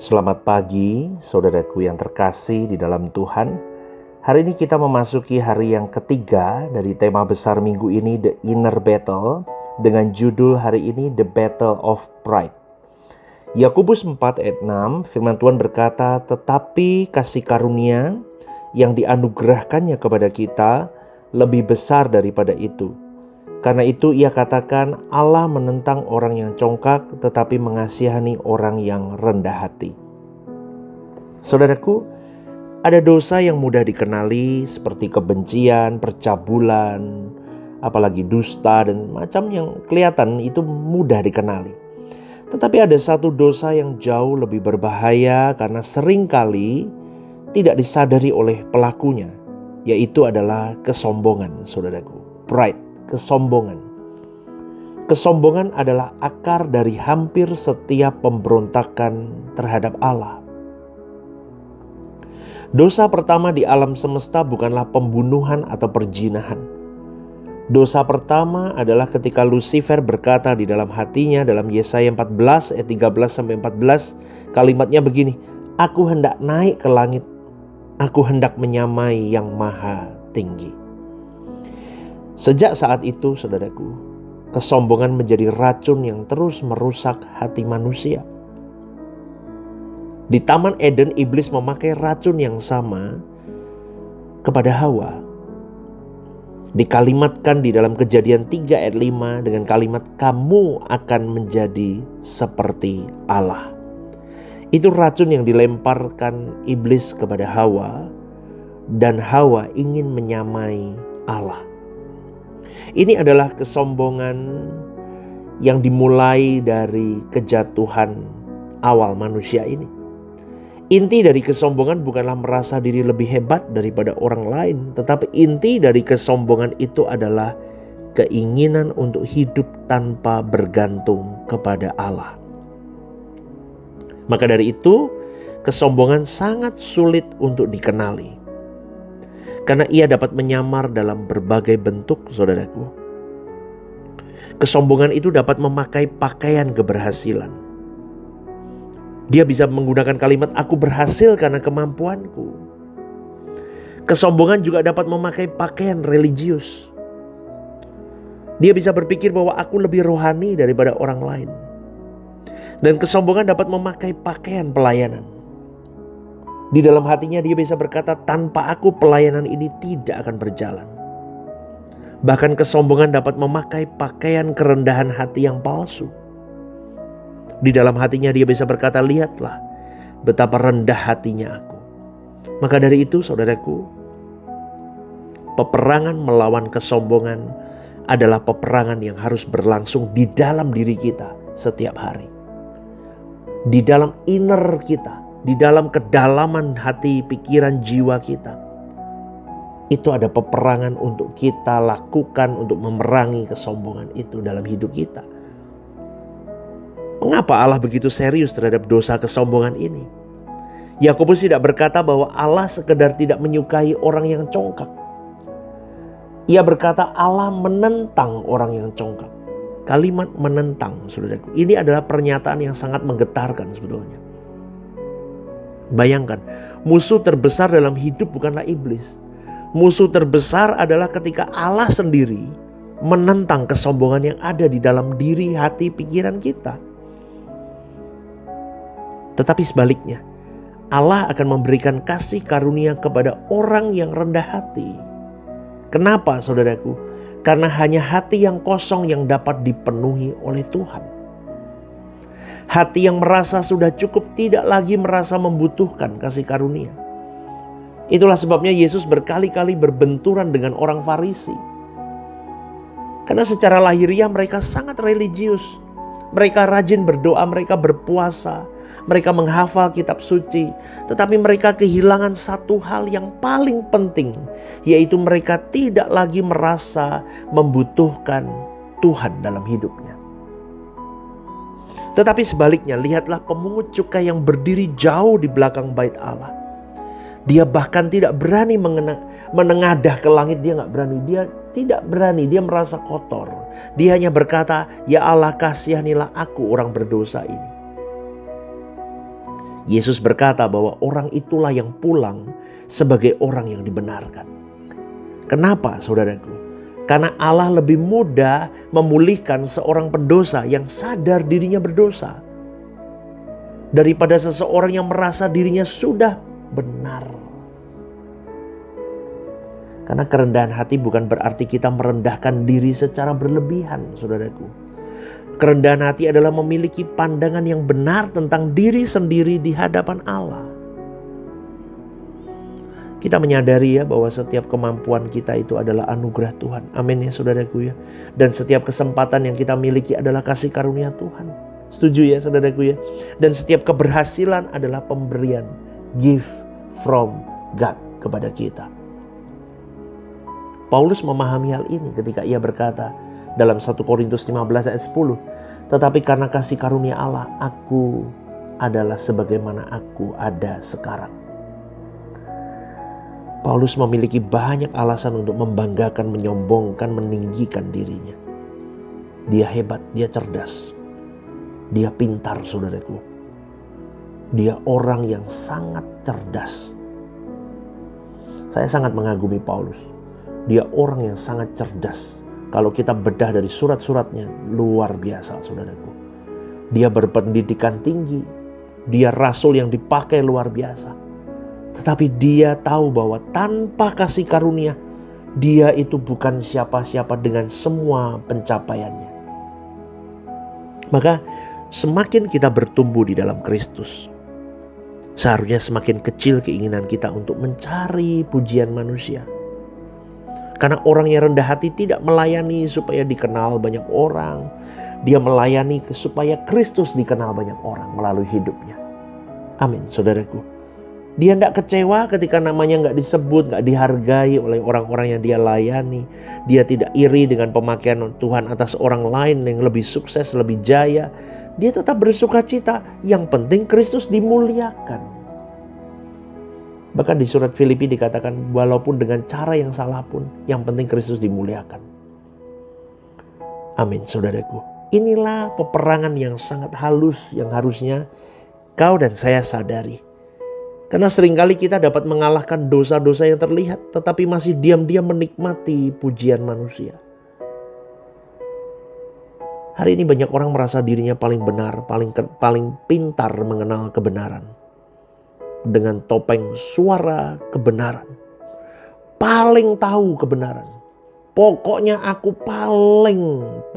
Selamat pagi, saudaraku yang terkasih di dalam Tuhan. Hari ini kita memasuki hari yang ketiga dari tema besar minggu ini, The Inner Battle, dengan judul hari ini, The Battle of Pride. Yakobus 4 ayat 6, firman Tuhan berkata, "Tetapi kasih karunia yang dianugerahkannya kepada kita lebih besar daripada itu. Karena itu ia katakan, Allah menentang orang yang congkak tetapi mengasihani orang yang rendah hati." Saudaraku, ada dosa yang mudah dikenali seperti kebencian, percabulan, apalagi dusta dan macam yang kelihatan itu mudah dikenali. Tetapi ada satu dosa yang jauh lebih berbahaya karena seringkali tidak disadari oleh pelakunya, yaitu adalah kesombongan, saudaraku. Pride, kesombongan. Kesombongan adalah akar dari hampir setiap pemberontakan terhadap Allah. Dosa pertama di alam semesta bukanlah pembunuhan atau perzinahan. Dosa pertama adalah ketika Lucifer berkata di dalam hatinya dalam Yesaya 14 ayat 13-14, kalimatnya begini, "Aku hendak naik ke langit, aku hendak menyamai yang maha tinggi." Sejak saat itu, saudaraku, kesombongan menjadi racun yang terus merusak hati manusia. Di Taman Eden, iblis memakai racun yang sama kepada Hawa. Dikalimatkan di dalam Kejadian 3 ayat 5 dengan kalimat, "Kamu akan menjadi seperti Allah." Itu racun yang dilemparkan iblis kepada Hawa, dan Hawa ingin menyamai Allah. Ini adalah kesombongan yang dimulai dari kejatuhan awal manusia ini. Inti dari kesombongan bukanlah merasa diri lebih hebat daripada orang lain, tetapi inti dari kesombongan itu adalah keinginan untuk hidup tanpa bergantung kepada Allah. Maka dari itu, kesombongan sangat sulit untuk dikenali, karena ia dapat menyamar dalam berbagai bentuk, saudaraku. Kesombongan itu dapat memakai pakaian keberhasilan. Dia bisa menggunakan kalimat, "Aku berhasil karena kemampuanku." Kesombongan juga dapat memakai pakaian religius. Dia bisa berpikir bahwa aku lebih rohani daripada orang lain. Dan kesombongan dapat memakai pakaian pelayanan. Di dalam hatinya dia bisa berkata, "Tanpa aku pelayanan ini tidak akan berjalan." Bahkan kesombongan dapat memakai pakaian kerendahan hati yang palsu. Di dalam hatinya dia bisa berkata, "Lihatlah betapa rendah hatinya aku." Maka dari itu, saudaraku, peperangan melawan kesombongan adalah peperangan yang harus berlangsung di dalam diri kita setiap hari. Di dalam inner kita, di dalam kedalaman hati, pikiran, jiwa kita. Itu ada peperangan untuk kita lakukan untuk memerangi kesombongan itu dalam hidup kita. Mengapa Allah begitu serius terhadap dosa kesombongan ini? Yakobus tidak berkata bahwa Allah sekedar tidak menyukai orang yang congkak. Ia berkata Allah menentang orang yang congkak. Kalimat menentang, saudaraku, ini adalah pernyataan yang sangat menggetarkan sebetulnya. Bayangkan, musuh terbesar dalam hidup bukanlah iblis. Musuh terbesar adalah ketika Allah sendiri menentang kesombongan yang ada di dalam diri, hati, pikiran kita. Tetapi sebaliknya, Allah akan memberikan kasih karunia kepada orang yang rendah hati. Kenapa, saudaraku? Karena hanya hati yang kosong yang dapat dipenuhi oleh Tuhan. Hati yang merasa sudah cukup, tidak lagi merasa membutuhkan kasih karunia. Itulah sebabnya Yesus berkali-kali berbenturan dengan orang Farisi. Karena secara lahiriah mereka sangat religius. Mereka rajin berdoa, mereka berpuasa, mereka menghafal kitab suci. Tetapi mereka kehilangan satu hal yang paling penting, yaitu mereka tidak lagi merasa membutuhkan Tuhan dalam hidupnya. Tetapi sebaliknya, lihatlah pemungut cukai yang berdiri jauh di belakang bait Allah. Dia bahkan tidak berani menengadah ke langit, dia gak berani. Dia tidak berani, dia merasa kotor. Dia hanya berkata, "Ya Allah, kasihanilah aku orang berdosa ini." Yesus berkata bahwa orang itulah yang pulang sebagai orang yang dibenarkan. Kenapa, saudaraku? Karena Allah lebih mudah memulihkan seorang pendosa yang sadar dirinya berdosa daripada seseorang yang merasa dirinya sudah benar. Karena kerendahan hati bukan berarti kita merendahkan diri secara berlebihan, saudaraku. Kerendahan hati adalah memiliki pandangan yang benar tentang diri sendiri di hadapan Allah. Kita menyadari ya bahwa setiap kemampuan kita itu adalah anugerah Tuhan. Amin ya saudaraku ya. Dan setiap kesempatan yang kita miliki adalah kasih karunia Tuhan. Setuju ya saudaraku ya. Dan setiap keberhasilan adalah pemberian, gift from God kepada kita. Paulus memahami hal ini ketika ia berkata dalam 1 Korintus 15 ayat 10. Tetapi karena kasih karunia Allah, aku adalah sebagaimana aku ada sekarang. Paulus memiliki banyak alasan untuk membanggakan, menyombongkan, meninggikan dirinya. Dia hebat, dia cerdas, dia pintar saudaraku. Dia orang yang sangat cerdas. Saya sangat mengagumi Paulus. Dia orang yang sangat cerdas. Kalau kita bedah dari surat-suratnya, luar biasa saudaraku. Dia berpendidikan tinggi. Dia rasul yang dipakai luar biasa. Tetapi dia tahu bahwa tanpa kasih karunia, dia itu bukan siapa-siapa dengan semua pencapaiannya. Maka semakin kita bertumbuh di dalam Kristus, seharusnya semakin kecil keinginan kita untuk mencari pujian manusia. Karena orang yang rendah hati tidak melayani supaya dikenal banyak orang. Dia melayani supaya Kristus dikenal banyak orang melalui hidupnya. Amin saudaraku. Dia tidak kecewa ketika namanya gak disebut, gak dihargai oleh orang-orang yang dia layani. Dia tidak iri dengan pemakaian Tuhan atas orang lain yang lebih sukses, lebih jaya. Dia tetap bersuka cita. Yang penting Kristus dimuliakan. Bahkan di surat Filipi dikatakan walaupun dengan cara yang salah pun yang penting Kristus dimuliakan. Amin saudaraku. Inilah peperangan yang sangat halus yang harusnya kau dan saya sadari. Karena seringkali kita dapat mengalahkan dosa-dosa yang terlihat tetapi masih diam-diam menikmati pujian manusia. Hari ini banyak orang merasa dirinya paling benar, paling pintar mengenal kebenaran. Dengan topeng suara kebenaran. Paling tahu kebenaran. Pokoknya aku paling.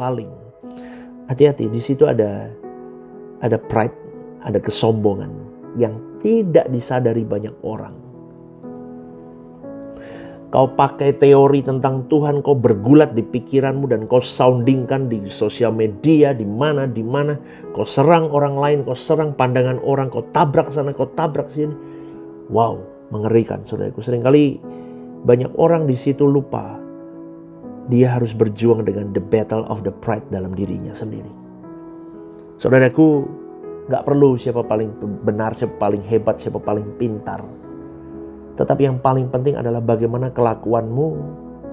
Hati-hati, di situ ada pride, ada kesombongan yang tidak disadari banyak orang. Kau pakai teori tentang Tuhan, kau bergulat di pikiranmu dan kau soundingkan di sosial media, di mana. Kau serang orang lain, kau serang pandangan orang, kau tabrak sana, kau tabrak sini. Wow, mengerikan saudaraku. Seringkali banyak orang di situ lupa. Dia harus berjuang dengan the battle of the pride dalam dirinya sendiri. Saudaraku, gak perlu siapa paling benar, siapa paling hebat, siapa paling pintar. Tetapi yang paling penting adalah bagaimana kelakuanmu,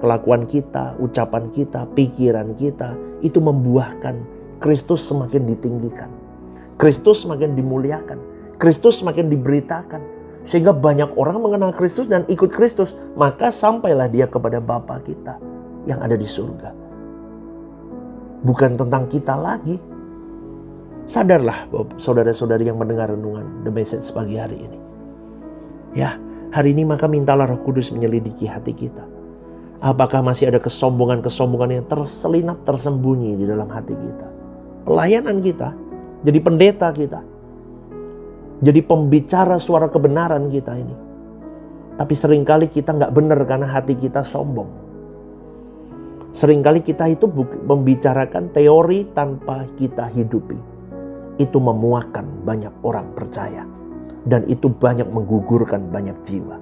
kelakuan kita, ucapan kita, pikiran kita itu membuahkan Kristus semakin ditinggikan. Kristus semakin dimuliakan. Kristus semakin diberitakan. Sehingga banyak orang mengenal Kristus dan ikut Kristus. Maka sampailah dia kepada Bapa kita yang ada di surga. Bukan tentang kita lagi. Sadarlah saudara-saudari yang mendengar renungan The Message pagi hari ini. Ya, hari ini maka mintalah Roh Kudus menyelidiki hati kita. Apakah masih ada kesombongan-kesombongan yang terselinap, tersembunyi di dalam hati kita. Pelayanan kita, jadi pendeta kita, jadi pembicara suara kebenaran kita ini. Tapi seringkali kita gak benar karena hati kita sombong. Seringkali kita itu membicarakan teori tanpa kita hidupi. Itu memuakkan banyak orang percaya. Dan itu banyak menggugurkan banyak jiwa.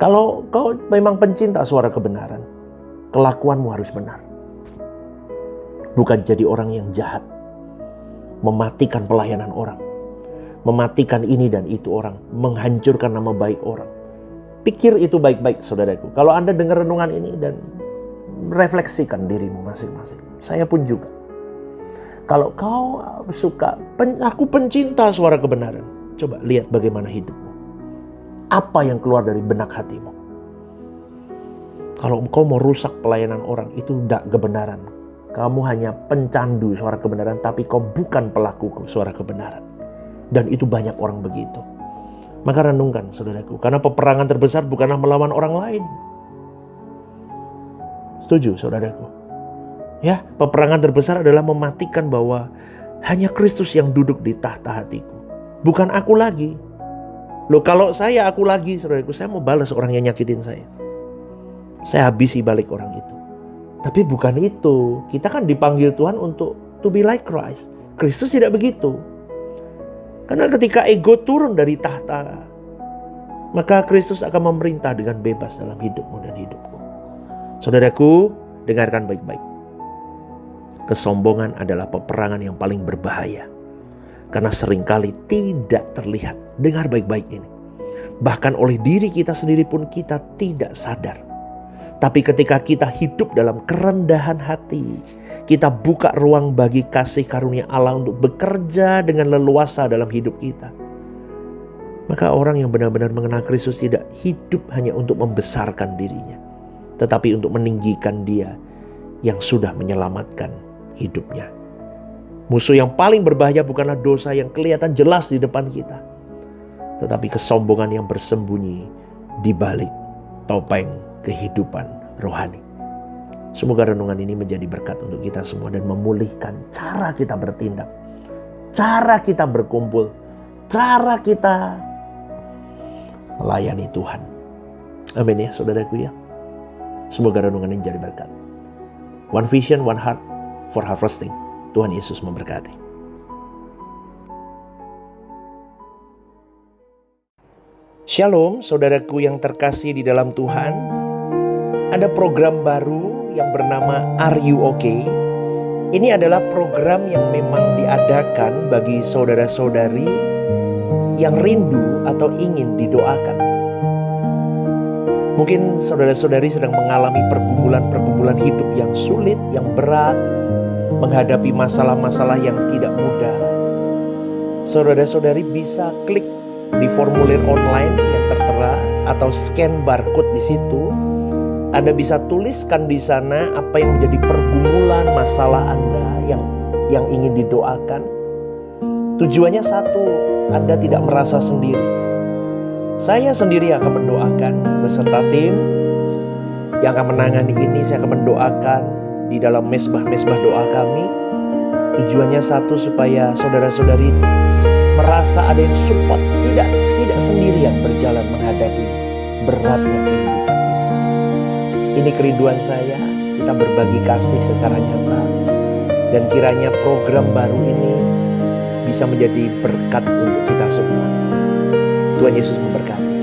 Kalau kau memang pencinta suara kebenaran, kelakuanmu harus benar. Bukan jadi orang yang jahat. Mematikan pelayanan orang. Mematikan ini dan itu orang. Menghancurkan nama baik orang. Pikir itu baik-baik saudaraku. Kalau Anda dengar renungan ini dan refleksikan dirimu masing-masing. Saya pun juga. Kalau kau suka, aku pencinta suara kebenaran. Coba lihat bagaimana hidupmu. Apa yang keluar dari benak hatimu. Kalau engkau mau rusak pelayanan orang, itu tidak kebenaran. Kamu hanya pencandu suara kebenaran, tapi kau bukan pelaku suara kebenaran. Dan itu banyak orang begitu. Maka renungkan saudaraku, karena peperangan terbesar bukanlah melawan orang lain. Setuju saudaraku? Ya, peperangan terbesar adalah mematikan bahwa hanya Kristus yang duduk di tahta hatiku. Bukan aku lagi. Loh, kalau aku lagi, saudaraku, saya mau balas orang yang nyakitin saya. Saya habisi balik orang itu. Tapi bukan itu. Kita kan dipanggil Tuhan untuk to be like Christ. Kristus tidak begitu. Karena ketika ego turun dari tahta, maka Kristus akan memerintah dengan bebas dalam hidupmu dan hidupku. Saudaraku, dengarkan baik-baik. Kesombongan adalah peperangan yang paling berbahaya. Karena seringkali tidak terlihat. Dengar baik-baik ini. Bahkan oleh diri kita sendiri pun kita tidak sadar. Tapi ketika kita hidup dalam kerendahan hati, kita buka ruang bagi kasih karunia Allah untuk bekerja dengan leluasa dalam hidup kita. Maka orang yang benar-benar mengenal Kristus tidak hidup hanya untuk membesarkan dirinya, tetapi untuk meninggikan Dia yang sudah menyelamatkan hidupnya. Musuh yang paling berbahaya bukanlah dosa yang kelihatan jelas di depan kita, tetapi kesombongan yang bersembunyi di balik topeng kehidupan rohani. Semoga renungan ini menjadi berkat untuk kita semua dan memulihkan cara kita bertindak, cara kita berkumpul, cara kita melayani Tuhan. Amin ya saudaraku ya. Semoga renungan ini jadi berkat. One vision, one heart for harvesting. Tuhan Yesus memberkati. Shalom saudaraku yang terkasih di dalam Tuhan. Ada program baru yang bernama Are You Okay? Ini adalah program yang memang diadakan bagi saudara-saudari yang rindu atau ingin didoakan. Mungkin saudara-saudari sedang mengalami pergumulan-pergumulan hidup yang sulit, yang berat, menghadapi masalah-masalah yang tidak mudah. Saudara-saudari bisa klik di formulir online yang tertera atau scan barcode di situ. Anda bisa tuliskan di sana apa yang menjadi pergumulan masalah Anda yang ingin didoakan. Tujuannya satu, Anda tidak merasa sendiri. Saya sendiri akan mendoakan beserta tim yang akan menangani ini. Saya akan mendoakan di dalam mesbah-mesbah doa kami. Tujuannya satu, supaya saudara-saudari merasa ada yang support, tidak sendirian berjalan menghadapi beratnya kehidupan. Ini kerinduan saya, kita berbagi kasih secara nyata. Dan kiranya program baru ini bisa menjadi berkat untuk kita semua. Tuhan Yesus memberkati.